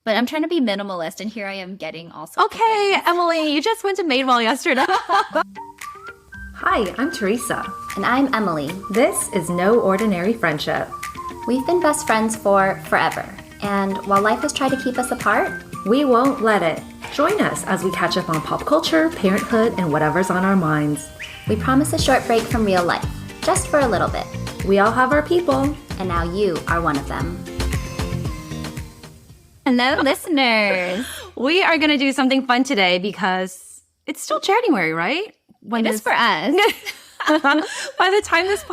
But I'm trying to be minimalist, and here I am getting all sorts of Okay, things. Emily, you just went to Madewell yesterday. Hi, I'm Teresa. And I'm Emily. This is No Ordinary Friendship. We've been best friends for forever. And while life has tried to keep us apart, We won't let it. Join us as we catch up on pop culture, parenthood, and whatever's on our minds. we promise a short break from real life, just for a little bit. We all have our people. And now you are one of them. Hello, listeners. We are going to do something fun today because it's still January, right? It is for us. By the time this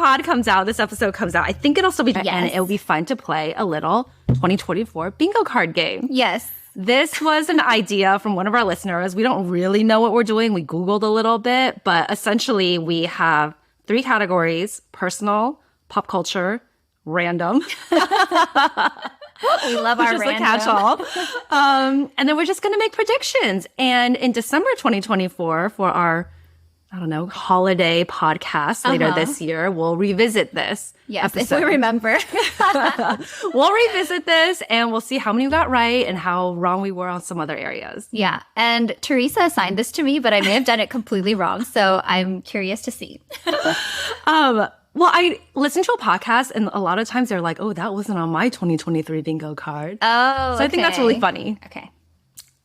episode comes out, I think it'll still be, Yes. and it'll be fun to play a little 2024 bingo card game. Yes. This was an idea from one of our listeners. We don't really know what we're doing. We Googled a little bit, but essentially we have 3 categories: personal, pop culture, random. We love our Which is the random. catch-all. And then we're just going to make predictions. And in December 2024, for our, holiday podcast later this year, we'll revisit this Yes, episode. if we remember. We'll revisit this and we'll see how many we got right and how wrong we were on some other areas. Yeah. And Teresa assigned this to me, but I may have done it completely wrong. So I'm curious to see. Well, I listened to a podcast and a lot of times they're like, oh, that wasn't on my 2023 bingo card. Oh, So I think that's really funny. Okay.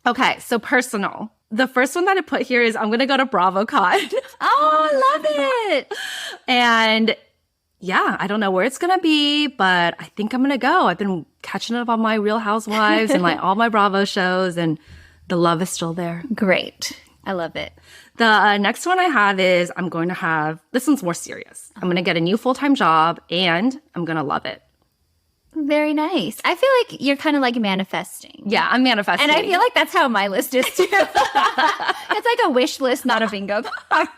Okay, so personal. The first one that I put here is I'm going to go to BravoCon. Oh, I love it. And yeah, I don't know where it's going to be, but I think I'm going to go. I've been catching up on my Real Housewives and all my Bravo shows, and the love is still there. Great. I love it. The next one I have is this one's more serious. I'm going to get a new full-time job and I'm going to love it. Very nice. I feel like you're kind of like manifesting. Yeah, I'm manifesting. And I feel like that's how my list is too. It's like a wish list, not a bingo card.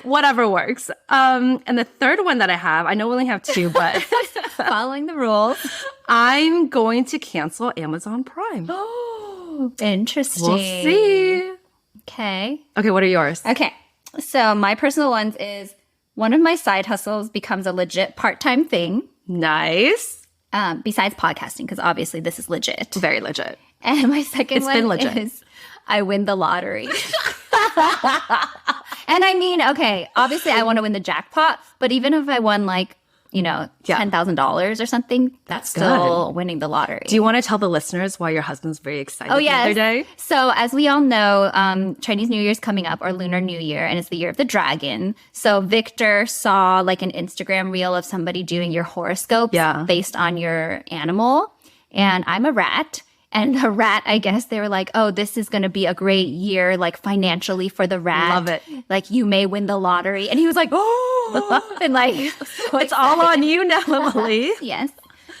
Whatever works. And the third one that I have, I know we only have 2, but Following the rules. I'm going to cancel Amazon Prime. Oh, interesting. We'll see. Okay. Okay, what are yours? Okay. So my personal ones is one of my side hustles becomes a legit part-time thing. Nice. Besides podcasting, because obviously this is legit. Very legit. And my second It's been one legit. is I win the lottery. And I mean, okay, obviously I want to win the jackpot, but even if I won $10,000 or something, that's still winning the lottery. Do you want to tell the listeners why your husband's very excited the other day? So as we all know, Chinese New Year's coming up, or Lunar New Year, and it's the year of the dragon. So Victor saw an Instagram reel of somebody doing your horoscopes based on your animal. And I'm a rat. And the rat, I guess they were like, oh, this is going to be a great year, financially for the rat. Love it. You may win the lottery. And he was like, oh, and so It's all on you now, Emily. Yes.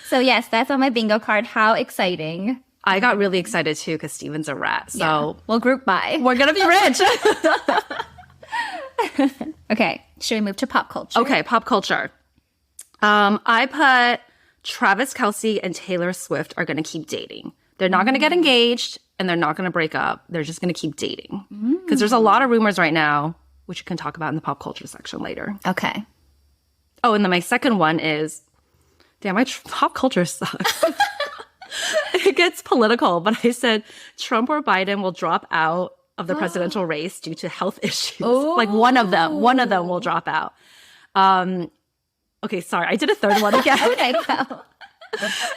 So yes, that's on my bingo card. How exciting. I got really excited too because Steven's a rat. So Yeah. We'll group by. we're going to be rich. Okay. Should we move to pop culture? Okay, pop culture. I put Travis Kelce and Taylor Swift are going to keep dating. They're not going to get engaged and they're not going to break up. They're just going to keep dating. Because there's a lot of rumors right now, which you can talk about in the pop culture section later. Okay. Oh, and then my second one is, damn, my pop culture sucks. It gets political, but I said Trump or Biden will drop out of the presidential race due to health issues. One of them will drop out. Okay, sorry, I did a third one again. Okay, go.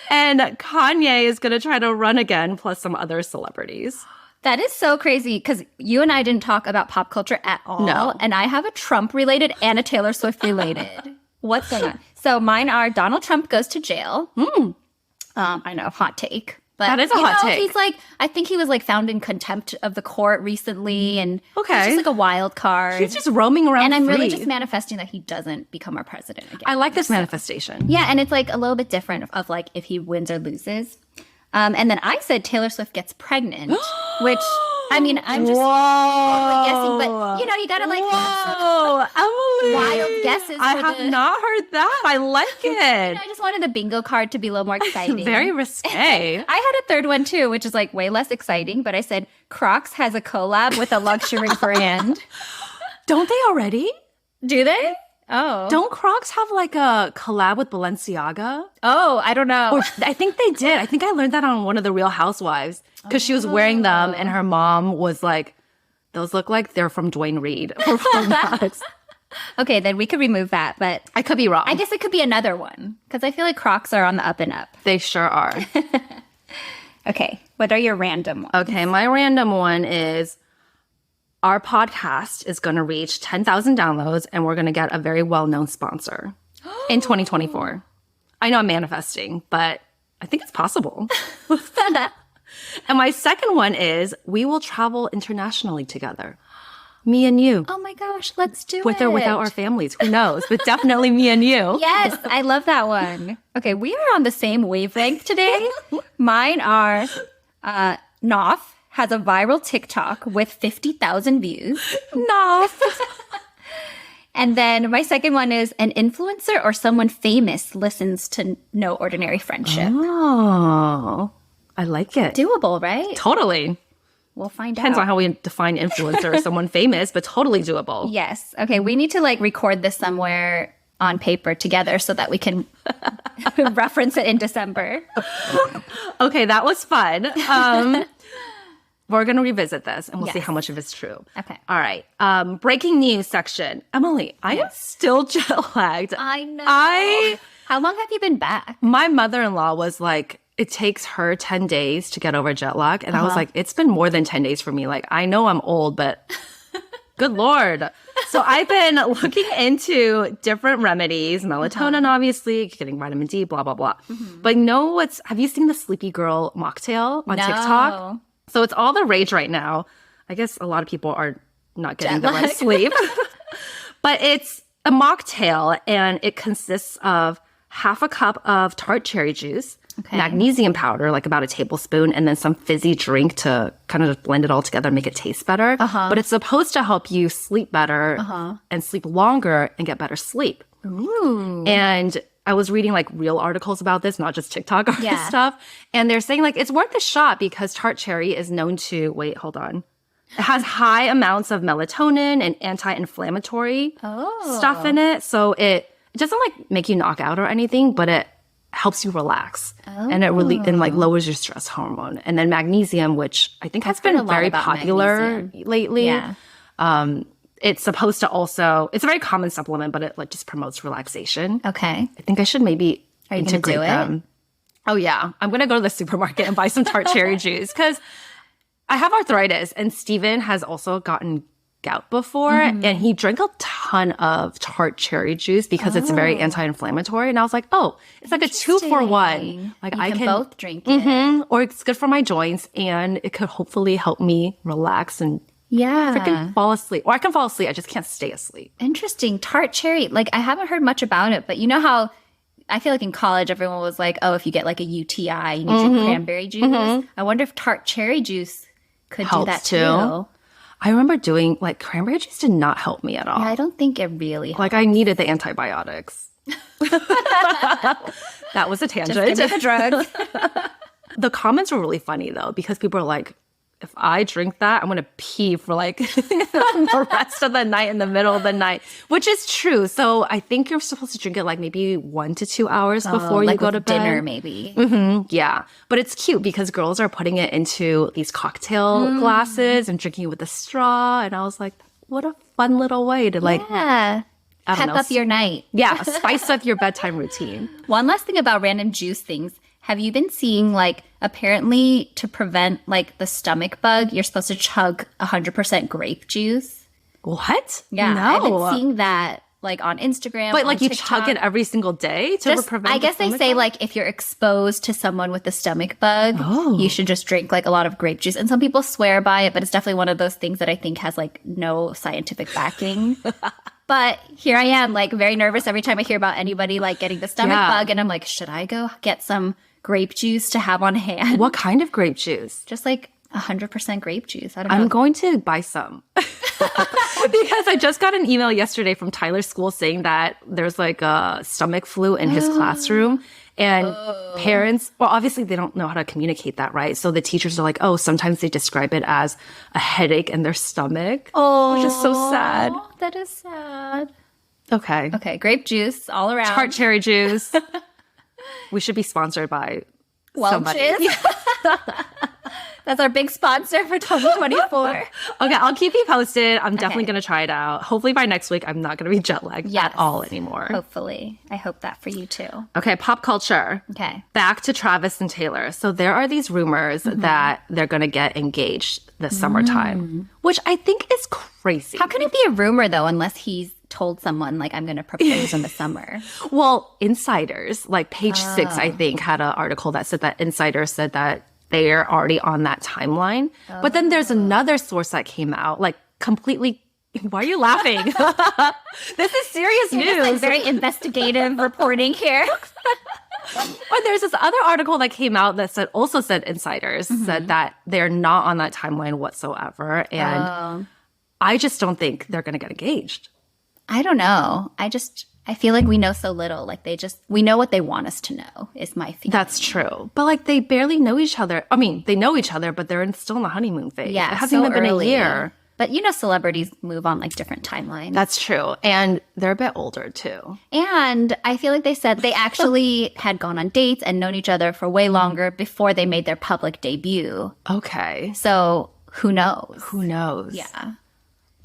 And Kanye is going to try to run again, plus some other celebrities. That is so crazy because you and I didn't talk about pop culture at all. No. And I have a Trump related and a Taylor Swift related. What's going on? So mine are Donald Trump goes to jail. I know, hot take. But, That is a hot take. He's I think he was found in contempt of the court recently. And Okay. he's just a wild card. He's just roaming around and I'm free. really just manifesting that he doesn't become our president again. I like this manifestation. Yeah, and it's a little bit different of if he wins or loses. And then I said Taylor Swift gets pregnant, which I mean I'm just totally guessing, but you gotta Whoa, Emily! wild guesses. I for have the- not heard that. I like it. I just wanted the bingo card to be a little more exciting. Very risque. I had a third one too, which is way less exciting. But I said Crocs has a collab with a luxury brand. Don't they already? Do they? Oh. Don't Crocs have like a collab with Balenciaga? Oh, I don't know. Or I think they did. I think I learned that on one of the Real Housewives because she was wearing them and her mom was like, those look like they're from Dwayne Reed. Okay, then we could remove that, but I could be wrong. I guess it could be another one because I feel like Crocs are on the up and up. They sure are. Okay, what are your random ones? Okay, my random one is our podcast is going to reach 10,000 downloads and we're going to get a very well-known sponsor in 2024. I know I'm manifesting, but I think it's possible. And my second one is we will travel internationally together. Me and you. Oh my gosh, let's do With it. or without our families. Who knows? But definitely me and you. Yes, I love that one. Okay, we are on the same wavelength today. Mine are Noth has a viral TikTok with 50,000 views. Noth. And then my second one is an influencer or someone famous listens to No Ordinary Friendship. Oh, I like it. Doable, right? Totally. We'll find Depends out. on how we define influencer or someone famous, but totally doable. Yes. Okay, we need to like record this somewhere on paper together so that we can reference it in December. Okay, that was fun. We're going to revisit this and we'll see Yes. how much of it's true. Okay. All right. Breaking news section. Emily, I am still jet lagged. I know. How long have you been back? My mother-in-law was like, it takes her 10 days to get over jet lag. And I was like, it's been more than 10 days for me. Like, I know I'm old, but good Lord. So I've been looking into different remedies, melatonin, obviously, getting vitamin D, blah, blah, blah. But have you seen the Sleepy Girl mocktail on TikTok? So it's all the rage right now. I guess a lot of people are not getting the right sleep. But it's a mocktail and it consists of half a cup of tart cherry juice, magnesium powder, like about a tablespoon, and then some fizzy drink to kind of just blend it all together and make it taste better. But it's supposed to help you sleep better and sleep longer and get better sleep. Ooh. And I was reading like real articles about this, not just TikTok stuff. And they're saying like it's worth a shot because tart cherry is known to, it has high amounts of melatonin and anti-inflammatory stuff in it. So it doesn't like make you knock out or anything, but it helps you relax and it really and like lowers your stress hormone. And then magnesium, which I think has been very popular lately. Yeah. It's supposed to also, it's a very common supplement, but it like just promotes relaxation. Okay. I think I should maybe integrate do it? them. Oh yeah. I'm going to go to the supermarket and buy some tart cherry juice because I have arthritis and Steven has also gotten gout before and he drank a ton of tart cherry juice because it's very anti-inflammatory. And I was like, it's like a 2-for-1. Like You I can can both drink it. or it's good for my joints and it could hopefully help me relax and freaking fall asleep. Or I can fall asleep. I just can't stay asleep. Interesting. Tart cherry. Like, I haven't heard much about it, but you know how I feel like in college, everyone was like, if you get like a UTI, you need to drink cranberry juice. I wonder if tart cherry juice could do that too. I remember doing like cranberry juice did not help me at all. Yeah, I don't think it really helps. Like I needed the antibiotics. That was a tangent. Just give me the drugs. The comments were really funny though, because people are like, if I drink that, I'm going to pee for like the rest of the night in the middle of the night, which is true. So I think you're supposed to drink it like maybe 1 to 2 hours before you go to bed. Dinner, maybe. Yeah. But it's cute because girls are putting it into these cocktail glasses and drinking it with a straw. And I was like, what a fun little way to like, Pep up your night. Yeah, spice up your bedtime routine. One last thing about random juice things. Have you been seeing, like, apparently to prevent, like, the stomach bug, you're supposed to chug 100% grape juice? What? Yeah. No. I've been seeing that, like, on Instagram. But, like, on you TikTok. chug it every single day to prevent I guess the they stomach say, bug? like, if you're exposed to someone with the stomach bug, you should just drink, like, a lot of grape juice. And some people swear by it, but it's definitely one of those things that I think has, like, no scientific backing. But here I am, like, very nervous every time I hear about anybody, like, getting the stomach bug. And I'm like, should I go get some grape juice to have on hand? What kind of grape juice? Just like 100% grape juice. I don't know. I'm going to buy some. Because I just got an email yesterday from Tyler's school saying that there's like a stomach flu in his classroom. And parents, well, obviously they don't know how to communicate that, right? So the teachers are like, sometimes they describe it as a headache in their stomach. Which is so sad. That is sad. Okay. Okay, grape juice all around. Tart cherry juice. We should be sponsored by somebody. Welch's. That's our big sponsor for 2024. Okay, I'll keep you posted. I'm definitely going to try it out. Hopefully by next week, I'm not going to be jet lagged at all anymore. Hopefully. I hope that for you too. Okay, pop culture. Okay. Back to Travis and Taylor. So there are these rumors that they're going to get engaged this summertime, which I think is crazy. How can it be a rumor though, unless he's told someone like I'm going to propose in the summer? Well, insiders, like Page 6, I think, had an article that said that insiders said that they're already on that timeline. But then there's another source that came out, like completely. Why are you laughing? This is serious news. Just, like, very investigative reporting here. Or there's this other article that came out that also said insiders said that they're not on that timeline whatsoever. And I just don't think they're going to get engaged. I don't know. I feel like we know so little. Like we know what they want us to know is my feeling. That's true. But like they barely know each other. I mean, they know each other, but they're still in the honeymoon phase. Yeah, it hasn't even been a year. But celebrities move on like different timelines. That's true. And they're a bit older too. And I feel like they said they actually had gone on dates and known each other for way longer before they made their public debut. Okay. So who knows? Who knows? Yeah.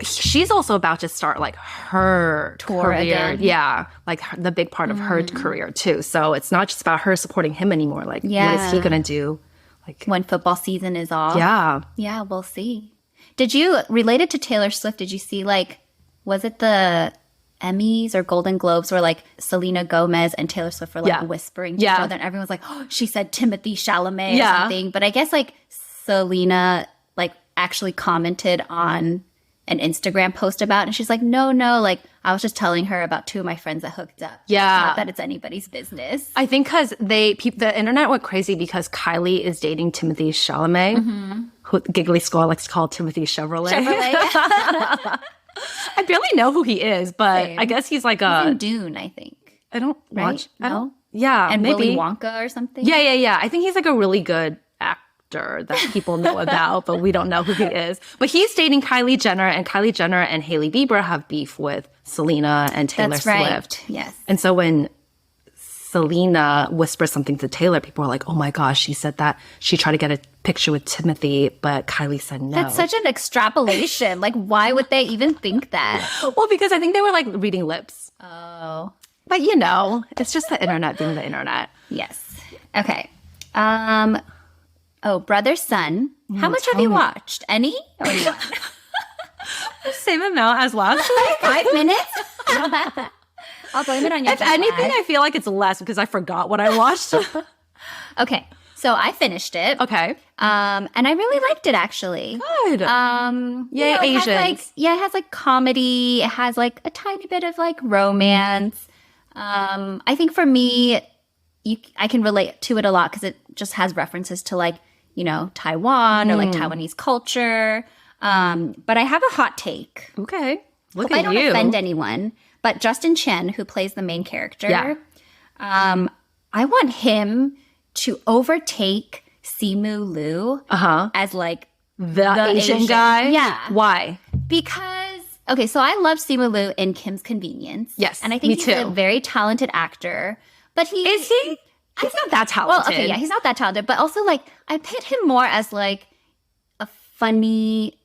She's also about to start like her Tour career. again. Yeah. Like the big part of her career too. So it's not just about her supporting him anymore. Like what is he going to do? Like when football season is off. Yeah. Yeah, we'll see. Did you, related to Taylor Swift, did you see like, was it the Emmys or Golden Globes where like Selena Gomez and Taylor Swift were like whispering to each other and everyone was like, oh, she said Timothée Chalamet or something. But I guess like Selena like actually commented on an Instagram post about it, and she's like, no, like I was just telling her about two of my friends that hooked up. Yeah. Not that it's anybody's business. I think because the internet went crazy because Kylie is dating Timothée Chalamet, who Giggly Squall likes to call Timothée Chevrolet. I barely know who he is, but I guess he's like He's in Dune, I think. I don't watch. Right? I don't. Yeah, And maybe. Willy Wonka or something. Yeah. I think he's like a really good actor that people know about, but we don't know who he is. But he's dating Kylie Jenner, and Kylie Jenner and Hailey Bieber have beef with Selena and Taylor That's right. Swift. Yes. And so when Selena whispers something to Taylor, people are like, oh my gosh, she said that she tried to get a picture with Timothy, but Kylie said no. That's such an extrapolation. Like, why would they even think that? Well, because I think they were like reading lips. Oh. But it's just the internet being the internet. Yes. Okay. Brother Son. How much have you watched? Any? Or what? Same amount as last week. 5 minutes? I'll blame it on your If anything, I feel like it's less because I forgot what I watched. Okay. So I finished it. Okay. And I really liked it actually. Good. Yay, Asians. It has like comedy. It has like a tiny bit of like romance. I think for me, I can relate to it a lot because it just has references to like, Taiwan or like Taiwanese culture. But I have a hot take. Okay. Look Hope at I don't you. offend anyone. But Justin Chen, who plays the main character, I want him to overtake Simu Liu as like the Asian guy? Yeah. Why? Because, okay, so I love Simu Liu in Kim's Convenience. Yes, and I think me he's too. a very talented actor. But Is he? He's not that talented. Well, okay, yeah, he's not that talented. But also, like, I pit him more as like a funny,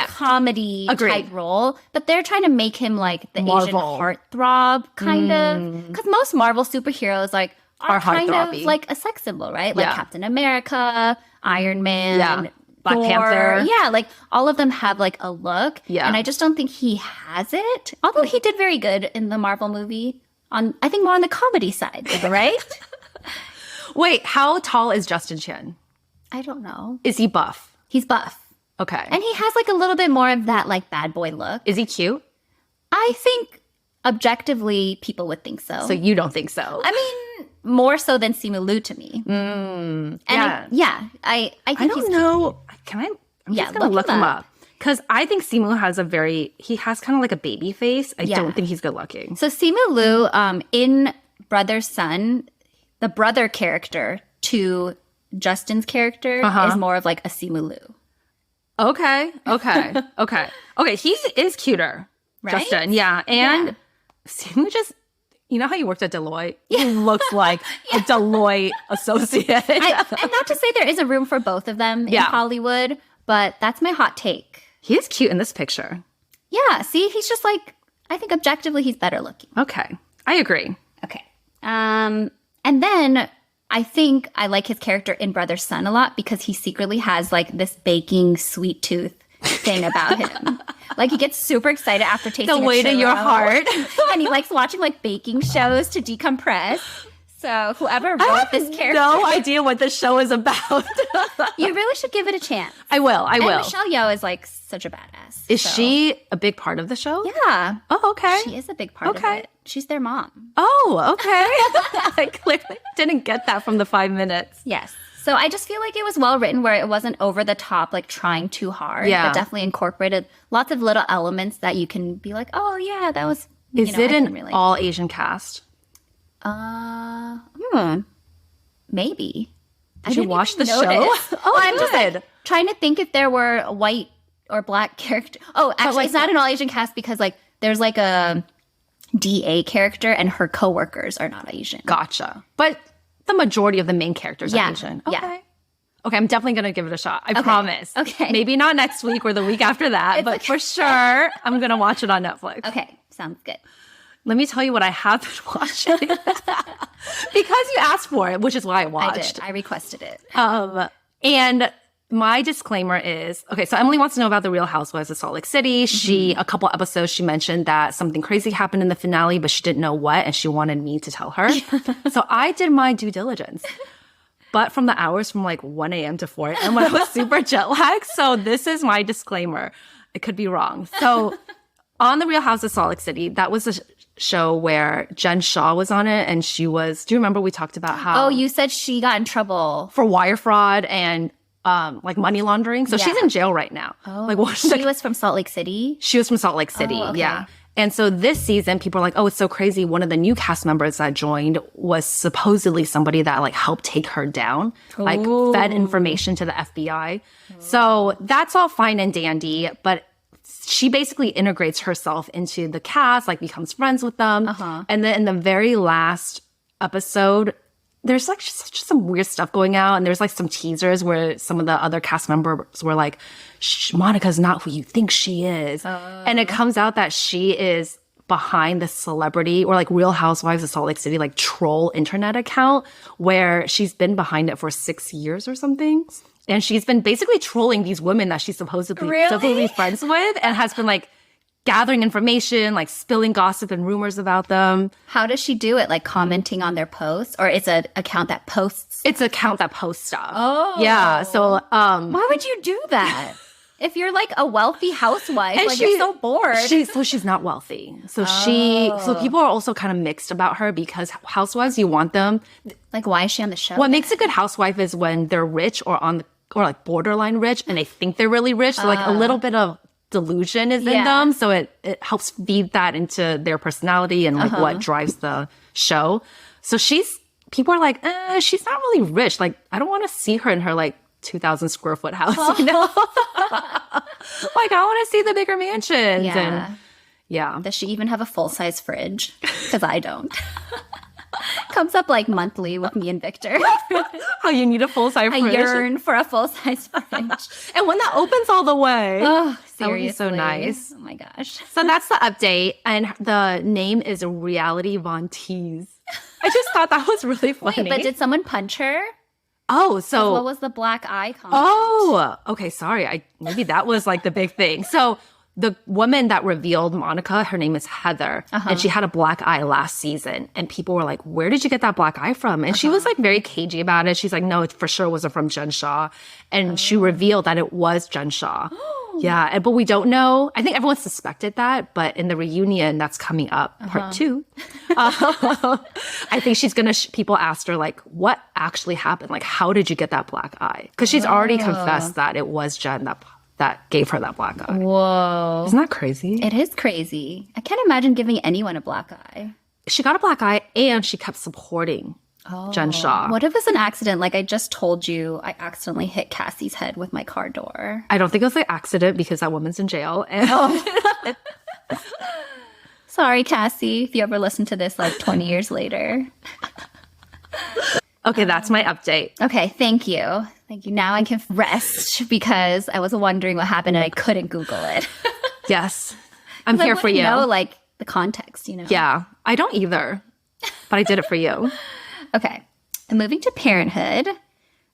comedy type role. But they're trying to make him like the Asian heartthrob kind of. Because most Marvel superheroes like are kind of like a sex symbol, right? Like Captain America, Iron Man, Black Panther. Yeah, like all of them have like a look. Yeah. And I just don't think he has it. Although he did very good in the Marvel movie. I think more on the comedy side, right? Wait, how tall is Justin Chen? I don't know. Is he buff? He's buff. Okay. And he has like a little bit more of that like bad boy look. Is he cute? I think objectively people would think so. So you don't think so? I mean, more so than Simu Liu to me. And I think I don't know. Can I? I'm just going to look him up. Because I think Simu he has kind of like a baby face. I don't think he's good looking. So Simu Liu, in Brother Son, the brother character to Justin's character is more of like a Simu Liu. Okay. He is cuter, Right? Justin. Yeah. And seemingly just, you know how you worked at Deloitte? He looks like a Deloitte associate. And not to say there isn't room for both of them in Hollywood, but that's my hot take. He is cute in this picture. Yeah, see, he's just like, I think objectively he's better looking. Okay, I agree. Okay. And then I think I like his character in Brother Sun a lot because he secretly has like this baking sweet tooth thing about him. Like he gets super excited after tasting the way to your heart. And he likes watching like baking shows to decompress. So whoever wrote this character, no idea what this show is about. you really should give it a chance. I will. And Michelle Yeoh is like such a badass. Is she a big part of the show? Yeah. Oh, okay. She is a big part of it. She's their mom. Oh, okay. I clearly didn't get that from the 5 minutes. Yes. So I just feel like it was well written where it wasn't over the top, like trying too hard. Yeah. But definitely incorporated lots of little elements that you can be like, oh, yeah, that was. Is it an all Asian cast? Maybe. Did you watch the show? Oh, I'm just like trying to think if there were a white or black character. Oh, actually, it's not an all Asian cast because like there's like a DA character and her coworkers are not Asian. Gotcha. But the majority of the main characters are Asian. Okay. Yeah. Okay, I'm definitely going to give it a shot. I promise. Okay. Maybe not next week or the week after that, but for sure, I'm going to watch it on Netflix. Okay, sounds good. Let me tell you what I have been watching. Because you asked for it, which is why I watched. I did. I requested it. And my disclaimer is, okay, so Emily wants to know about the Real Housewives of Salt Lake City. A couple episodes, she mentioned that something crazy happened in the finale, but she didn't know what, and she wanted me to tell her. So I did my due diligence. But from the hours from like 1 a.m. to 4 a.m. when I was super jet lagged. So this is my disclaimer. I could be wrong. So on the Real House of Salt Lake City, that was a show where Jen Shaw was on it, and she was, do you remember we talked about how— Oh, you said she got in trouble. For wire fraud and like money laundering. So she's in jail right now. Oh, like she was from Salt Lake City? She was from Salt Lake City, yeah. And so this season, people are like, oh, it's so crazy. One of the new cast members that joined was supposedly somebody that like helped take her down, like fed information to the FBI. So that's all fine and dandy, but she basically integrates herself into the cast, like becomes friends with them. And then in the very last episode, there's like just some weird stuff going out. And there's like some teasers where some of the other cast members were like, Monica's not who you think she is. And it comes out that she is behind the celebrity or like Real Housewives of Salt Lake City, like troll internet account where she's been behind it for 6 years or something. And she's been basically trolling these women that she's supposedly friends with, and has been like gathering information, like spilling gossip and rumors about them. How does she do it? Like commenting on their posts? Or it's an account that posts? It's an account that posts stuff. Oh. Yeah. So why would you do that? If you're like a wealthy housewife, and like you're so bored. She's not wealthy. So so people are also kind of mixed about her because housewives, you want them. Like, why is she on the show? What makes a good housewife is when they're rich or like borderline rich and they think they're really rich. So like a little bit of delusion is in them. So it helps feed that into their personality and like what drives the show. So people are like, she's not really rich. Like, I don't want to see her in her like 2,000 square foot house. You know? Like, I want to see the bigger mansions. Yeah. And yeah. Does she even have a full-size fridge? Because I don't. Comes up like monthly with me and Victor. Oh, you need a full-size fridge? I yearn for a full-size fridge. And when that opens all the way. Oh, seriously. That would be so nice. Oh my gosh. So that's the update. And the name is Reality Von Tease. I just thought that was really funny. Wait, but did someone punch her? Oh, so what was the black eye comment? Oh, okay. Sorry. Maybe that was like the big thing. So the woman that revealed Monica, her name is Heather, and she had a black eye last season. And people were like, where did you get that black eye from? And she was like very cagey about it. She's like, no, it for sure wasn't from Jen Shaw. And she revealed that it was Jen Shaw. Yeah, but we don't know. I think everyone suspected that, but in the reunion that's coming up, part 2, I think she's gonna. People asked her like, "What actually happened? Like, how did you get that black eye?" Because she's already confessed that it was Jen that gave her that black eye. Whoa, isn't that crazy? It is crazy. I can't imagine giving anyone a black eye. She got a black eye, and she kept supporting Jen Shaw. What if it's an accident? Like I just told you, I accidentally hit Cassie's head with my car door. I don't think it was an accident because that woman's in jail. And Sorry, Cassie, if you ever listen to this like 20 years later. Okay, that's my update. Okay, thank you. Thank you. Now I can rest because I was wondering what happened and I couldn't Google it. Yes. I'm here for you. I know, like, the context, Yeah, I don't either, but I did it for you. Okay. And moving to Parenthood.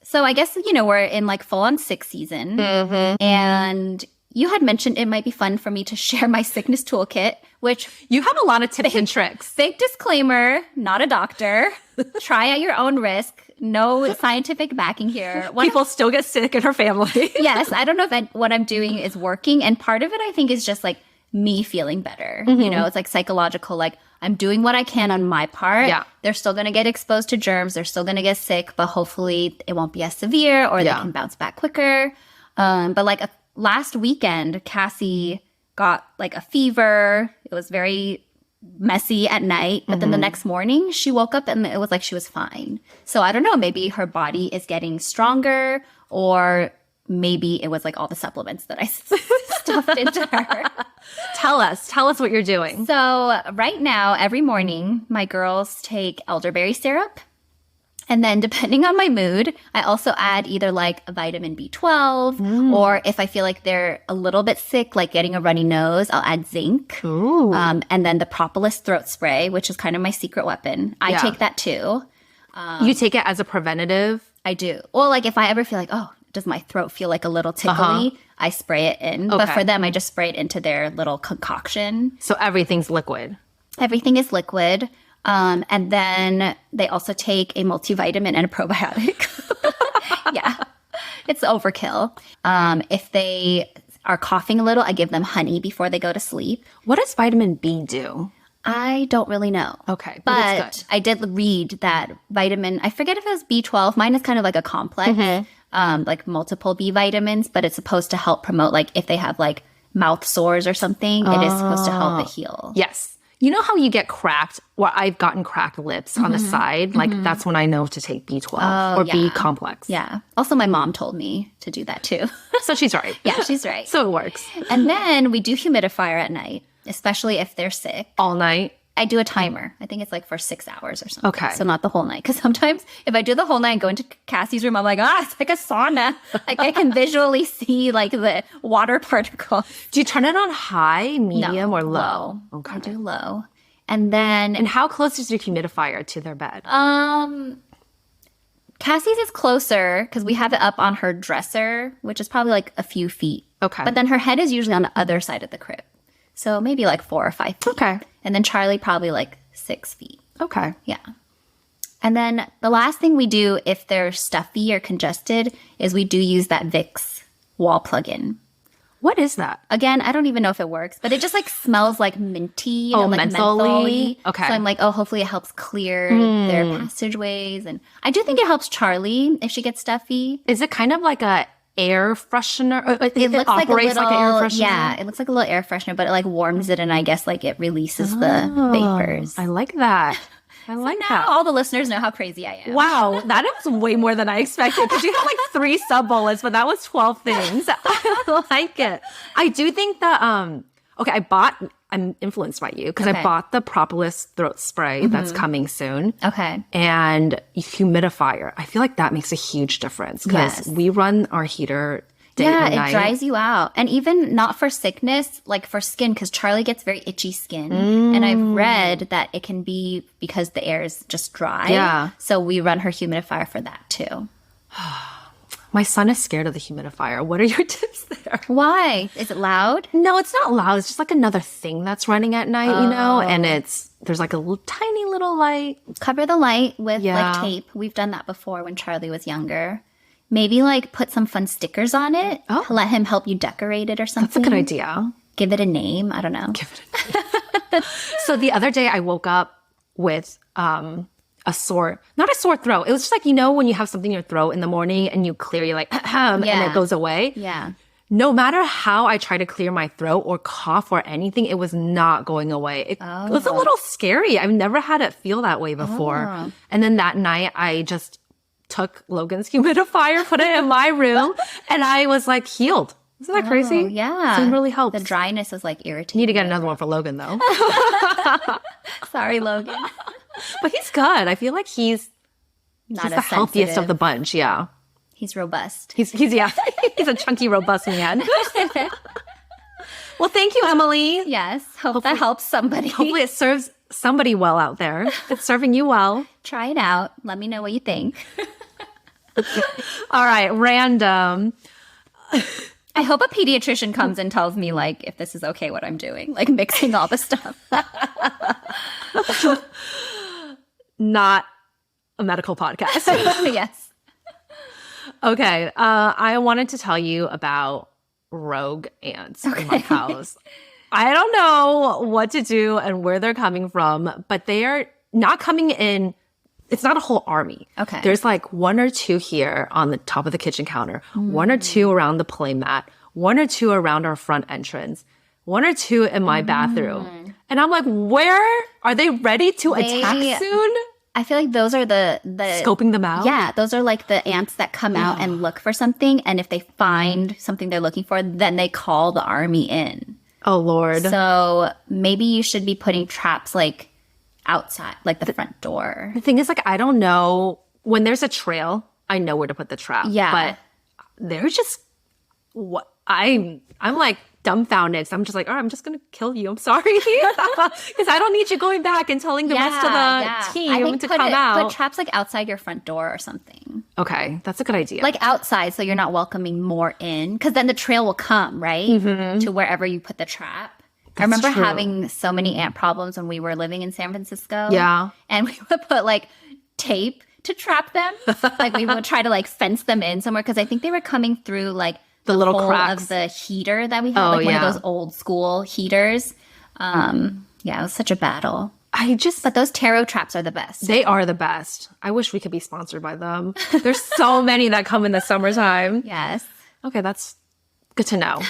So I guess, we're in like full on sick season. And you had mentioned it might be fun for me to share my sickness toolkit, which You have a lot of tips and tricks. big disclaimer, not a doctor. Try at your own risk. No scientific backing here. People still get sick in her family. Yes, I don't know if what I'm doing is working. And part of it, I think, is just like me feeling better. It's like psychological, like I'm doing what I can on my part. Yeah. They're still going to get exposed to germs. They're still going to get sick, but hopefully it won't be as severe or they can bounce back quicker. But like last weekend, Cassie got like a fever. It was very messy at night, but then the next morning she woke up and it was like she was fine. So I don't know, maybe her body is getting stronger, or maybe it was like all the supplements that I stuffed into her. Tell us what you're doing. So right now, every morning, my girls take elderberry syrup. And then depending on my mood, I also add either like a vitamin B12 or if I feel like they're a little bit sick, like getting a runny nose, I'll add zinc. And then the propolis throat spray, which is kind of my secret weapon. I take that too. You take it as a preventative? I do. Well, like if I ever feel like, oh, does my throat feel like a little tickly? I spray it in. But for them, I just spray it into their little concoction. So everything's liquid? Everything is liquid. And then they also take a multivitamin and a probiotic. Yeah, it's overkill. If they are coughing a little, I give them honey before they go to sleep. What does vitamin B do? I don't really know. Okay, but it's good. I did read that vitamin, I forget if it was B12. Mine is kind of like a complex, like multiple B vitamins, but it's supposed to help promote, like if they have like mouth sores or something, it is supposed to help it heal. Yes. You know how you get cracked, or I've gotten cracked lips on the side? Like that's when I know to take B12 or B complex. Yeah. Also, my mom told me to do that too. So she's right. Yeah, she's right. So it works. And then we do humidifier at night, especially if they're sick. All night? I do a timer. I think it's like for 6 hours or something. Okay. So not the whole night. Because sometimes if I do the whole night and go into Cassie's room, I'm like, it's like a sauna. Like I can visually see like the water particles. Do you turn it on high, medium, or low? Okay. I do low. And then... And how close is your humidifier to their bed? Cassie's is closer because we have it up on her dresser, which is probably like a few feet. Okay. But then her head is usually on the other side of the crib. So maybe like 4 or 5 feet. Okay. And then Charlie probably like 6 feet. Okay. Yeah. And then the last thing we do if they're stuffy or congested is we do use that Vicks wall plug-in. What is that? Again, I don't even know if it works, but it just like smells like minty. Oh, like mentholy? Okay. So I'm like, hopefully it helps clear their passageways. And I do think it helps Charlie if she gets stuffy. Is it kind of like a air freshener? It looks like a little, like an air freshener? Yeah, it looks like a little air freshener, but it like warms it and I guess like it releases the vapors. I like that. I like Now that. all the listeners know how crazy I am. Wow, that was way more than I expected because you had like 3 sub bullets, but that was 12 things. I like it. I do think that I'm influenced by you because I bought the propolis throat spray that's coming soon. Okay. And humidifier. I feel like that makes a huge difference because we run our heater day and night. It dries you out. And even not for sickness, like for skin, because Charlie gets very itchy skin. And I've read that it can be because the air is just dry. Yeah. So we run her humidifier for that too. My son is scared of the humidifier. What are your tips there? Why? Is it loud? No, it's not loud. It's just like another thing that's running at night, you know? And there's like a tiny little light. Cover the light with like tape. We've done that before when Charlie was younger. Maybe like put some fun stickers on it. Oh. Let him help you decorate it or something. That's a good idea. Give it a name. I don't know. Give it a name. So the other day I woke up with not a sore throat. It was just like, you know, when you have something in your throat in the morning and you clear, you're like, and it goes away. Yeah. No matter how I try to clear my throat or cough or anything, it was not going away. It was a little scary. I've never had it feel that way before. And then that night I just took Logan's humidifier, put it in my room, and I was like healed. Isn't that crazy? Oh, yeah. So it really helps. The dryness was like irritating. Need to get another one for Logan, though. Sorry, Logan. But he's good. I feel like he's Not just as the healthiest of sensitive. the bunch. Yeah. He's robust. He's yeah. He's a chunky, robust man. Well, thank you, Emily. Yes. Hope that helps somebody. Hopefully it serves somebody well out there. It's serving you well. Try it out. Let me know what you think. All right, random. I hope a pediatrician comes and tells me, like, if this is okay what I'm doing, like mixing all the stuff. Not a medical podcast. Yes. Okay, I wanted to tell you about rogue ants in my house. I don't know what to do and where they're coming from, but they are not coming in. It's not a whole army. Okay. There's like one or two here on the top of the kitchen counter, one or two around the play mat, one or two around our front entrance, one or two in my bathroom. And I'm like, where are they ready to attack soon? I feel like those are the Scoping them out? Yeah, those are like the ants that come out and look for something, and if they find something they're looking for, then they call the army in. Oh, Lord. So maybe you should be putting traps like outside, like the front door. The thing is, like, I don't know. When there's a trail, I know where to put the trap. Yeah. But they're just what I'm like dumbfounded. So I'm just like, oh, I'm just gonna kill you. I'm sorry, because I don't need you going back and telling the rest of the team to come out. Put traps like outside your front door or something. Okay, that's a good idea. Like outside, so you're not welcoming more in, because then the trail will come right to wherever you put the trap. I remember true. having so many ant problems when we were living in San Francisco. Yeah. And we would put like tape to trap them. Like we would try to like fence them in somewhere, because I think they were coming through like the little hole cracks of the heater that we had, like one of those old school heaters. Yeah, it was such a battle. But those tarot traps are the best. They are the best. I wish we could be sponsored by them. There's so many that come in the summertime. Yes. Okay, that's good to know.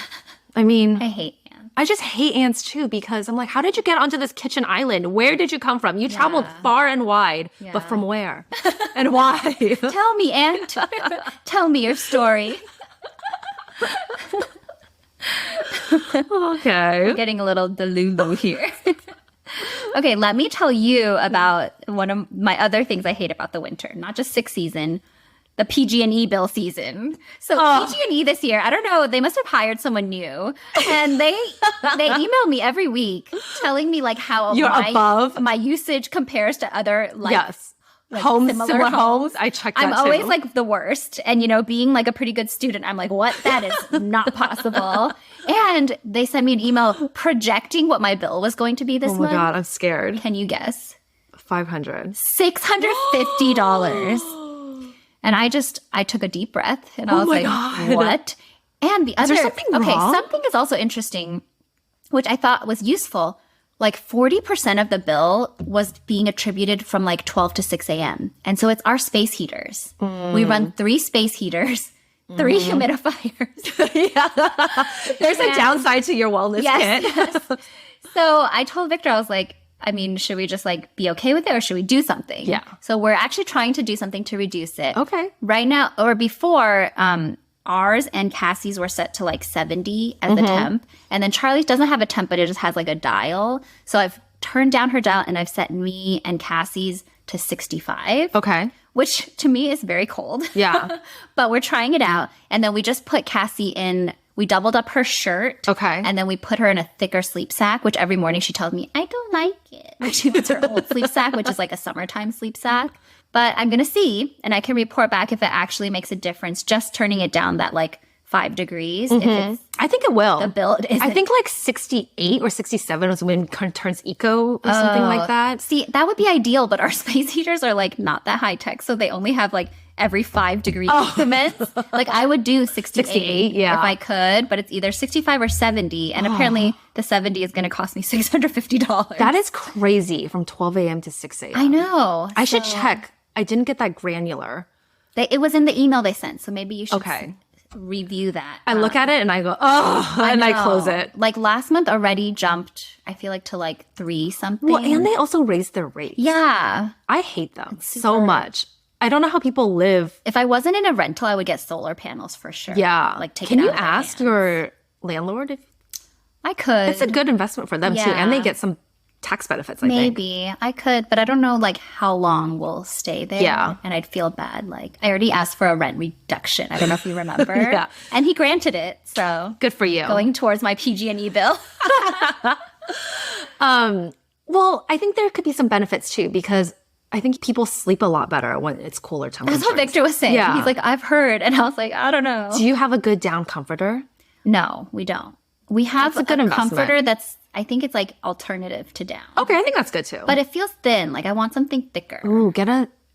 I mean, I hate ants. I just hate ants too, because I'm like, how did you get onto this kitchen island? Where did you come from? You traveled far and wide, but from where? And why? Tell me, ant. Tell me your story. Okay. Getting a little delulu here. Okay, let me tell you about one of my other things I hate about the winter. Not just sick season, the PG&E bill season. So PG&E this year, I don't know, they must have hired someone new, and they email me every week telling me like how You're above my usage compares to other like homes, similar similar homes. I checked that I'm too. always like the worst. And, you know, being like a pretty good student, I'm like, what? That is not possible. And they sent me an email projecting what my bill was going to be this month. Oh my God, I'm scared. Can you guess? $500. $650. And I took a deep breath and I was like, God. what? And the other, there something wrong? something is also interesting, which I thought was useful. Like 40% of the bill was being attributed from like 12 to 6 a.m. And so it's our space heaters. We run 3 space heaters, 3 humidifiers. There's a downside to your wellness kit. Yes. So I told Victor, I was like, I mean, should we just like be okay with it, or should we do something? Yeah. So we're actually trying to do something to reduce it. Okay. Right now, or before, ours and Cassie's were set to like 70 as the temp. And then Charlie's doesn't have a temp, but it just has like a dial. So I've turned down her dial and I've set me and Cassie's to 65. Okay. Which to me is very cold. Yeah. But we're trying it out. And then we just put Cassie in, we doubled up her shirt. Okay. And then we put her in a thicker sleep sack, which every morning she tells me, I don't like it. She puts her old sleep sack, which is like a summertime sleep sack. But I'm going to see, and I can report back if it actually makes a difference, just turning it down that like 5 degrees. If it's I think it will. the build is I think like 68 or 67 is when it turns eco or something like that. See, that would be ideal, but our space heaters are like not that high tech, so they only have like every 5 degree increments. Like I would do 68 yeah. if I could, but it's either 65 or 70, and apparently the 70 is going to cost me $650. That is crazy, from 12 a.m. to 6 a.m. I know. I should check. I didn't get that granular. It was in the email they sent, so maybe you should Okay. review that. I look at it and I go, oh, and I close it. Like last month already jumped, I feel like, to like 3 something. Well, and they also raised their rates. Yeah. I hate them so much. I don't know how people live. If I wasn't in a rental, I would get solar panels for sure. Yeah. Like, take Can it you out of their ask hands. your landlord if I could. it's a good investment for them too, and they get some tax benefits, I think. Maybe I could, but I don't know like how long we'll stay there. Yeah. And I'd feel bad. Like I already asked for a rent reduction. I don't know if you remember. Yeah. And he granted it. So Good for you. going towards my PG&E bill. Well, I think there could be some benefits too, because I think people sleep a lot better when it's cooler temperatures. That's what Victor was saying. Yeah. He's like, I've heard. And I was like, I don't know. Do you have a good down comforter? No, we don't. We have That's a good investment. comforter that's, I think it's like alternative to down. Okay, I think that's good too. But it feels thin. Like I want something thicker. Ooh,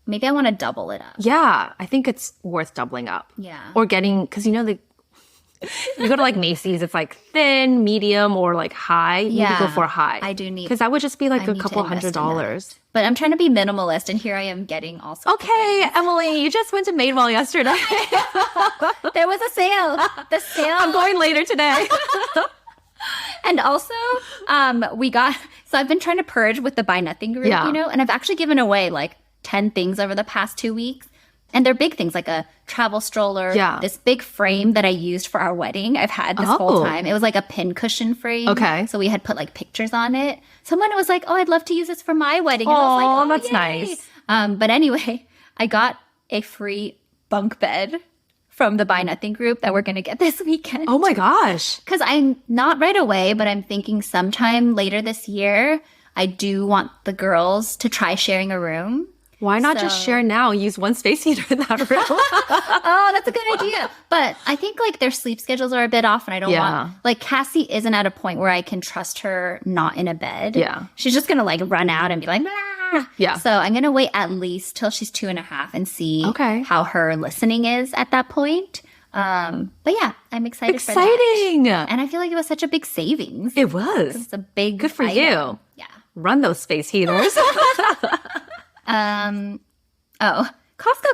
Maybe I want to double it up. yeah, I think it's worth doubling up. Yeah. Or getting, because you go to like Macy's, it's like thin, medium, or like high. You need to go for high. I do need. Because that would just be like a need couple to invest in $100s. But I'm trying to be minimalist, and here I am getting all sorts of Okay, Emily, you just went to Madewell yesterday. things. There was a sale. The sale. I'm going later today. And also, so I've been trying to purge with the Buy Nothing group, Yeah. and I've actually given away like 10 things over the past 2 weeks. And they're big things like a travel stroller, this big frame that I used for our wedding. I've had this whole time. It was like a pincushion frame. Okay. So we had put like pictures on it. Someone was like, oh, I'd love to use this for my wedding. And I was like, oh, that's yay. nice. But anyway, I got a free bunk bed from the Buy Nothing group that we're going to get this weekend. Oh my gosh. Because I'm not right away, but I'm thinking sometime later this year, I do want the girls to try sharing a room. Why not just share now? Use one space heater in that room. Oh, that's a good idea. But I think like their sleep schedules are a bit off and I don't want, like Cassie isn't at a point where I can trust her not in a bed. Yeah. She's just going to like run out and be like, nah. Yeah. So I'm going to wait at least till she's 2.5 and see how her listening is at that point. But yeah, I'm excited for that. Exciting. And I feel like it was such a big savings. It was. It's a big Good for item. you. Yeah. Run those space heaters. Costco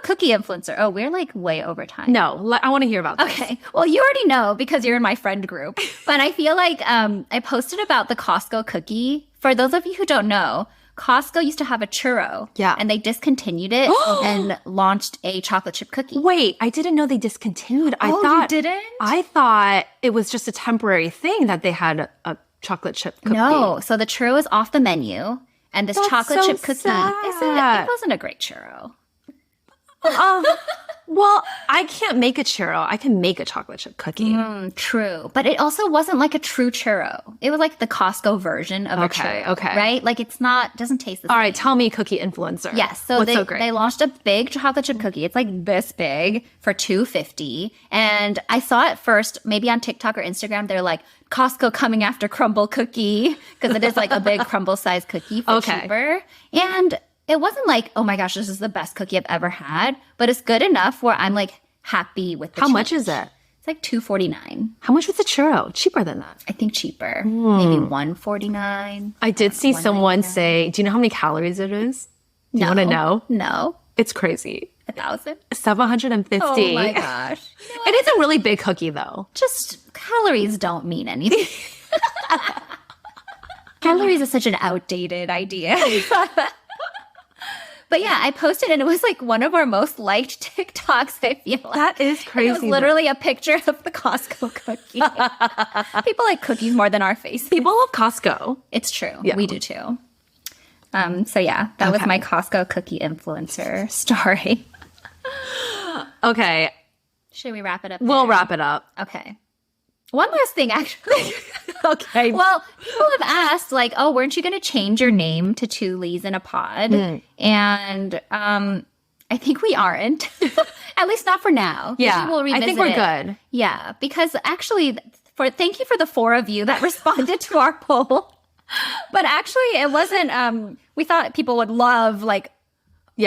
cookie influencer. Oh, we're like way over time. No, I want to hear about this. Okay. Well, you already know because you're in my friend group. But I feel like I posted about the Costco cookie. For those of you who don't know, Costco used to have a churro. Yeah. And they discontinued it and launched a chocolate chip cookie. Wait, I didn't know they discontinued. You didn't? I thought it was just a temporary thing that they had a chocolate chip cookie. No. So the churro is off the menu. And this chocolate so chip cookie, it wasn't a great churro. Well, I can't make a churro. I can make a chocolate chip cookie. True. But it also wasn't like a true churro. It was like the Costco version of a churro. Okay. Right? Like it's not, doesn't taste the same. All right, tell me, cookie influencer. Yes. So What's so great? they launched a big chocolate chip cookie. It's like this big for $2.50. And I saw it first, maybe on TikTok or Instagram. They're like, Costco coming after crumble cookie. Because it is like a big crumble sized cookie for cheaper. And it wasn't like, oh my gosh, this is the best cookie I've ever had. But it's good enough where I'm like happy with the How much change. is it? It's like $2.49. How much was the churro? Cheaper than that. I think cheaper. Maybe $1.49. I did see someone say, do you know how many calories it is? Do you want to know? No. It's crazy. 1,000? 750. Oh my gosh. It is a really big cookie, though. Just calories don't mean anything. Calories is such an outdated idea. But yeah, I posted and it was like one of our most liked TikToks, I feel like. That is crazy. It was literally a picture of the Costco cookie. People like cookies more than our faces. People love Costco. It's true. Yeah. We do too. So yeah, that was my Costco cookie influencer story. Okay. Should we wrap it up? We'll there? wrap it up. Okay. One last thing, actually. Okay. Well, people have asked, like, oh, weren't you going to change your name to Two Lees in a Pod? And I think we aren't. At least not for now. Yeah. Maybe we'll revisit I think we're it. good. Yeah. Because actually, thank you for the 4 of you that responded to our poll. But actually, it wasn't, we thought people would love, like,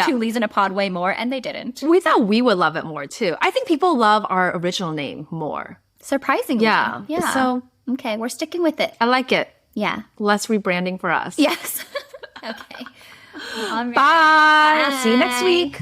Two Lees in a Pod way more, and they didn't. We thought we would love it more, too. I think people love our original name more. Surprisingly. Yeah. So, okay, we're sticking with it. I like it. Yeah. Less rebranding for us. Yes. Okay. All right. Bye. See you next week.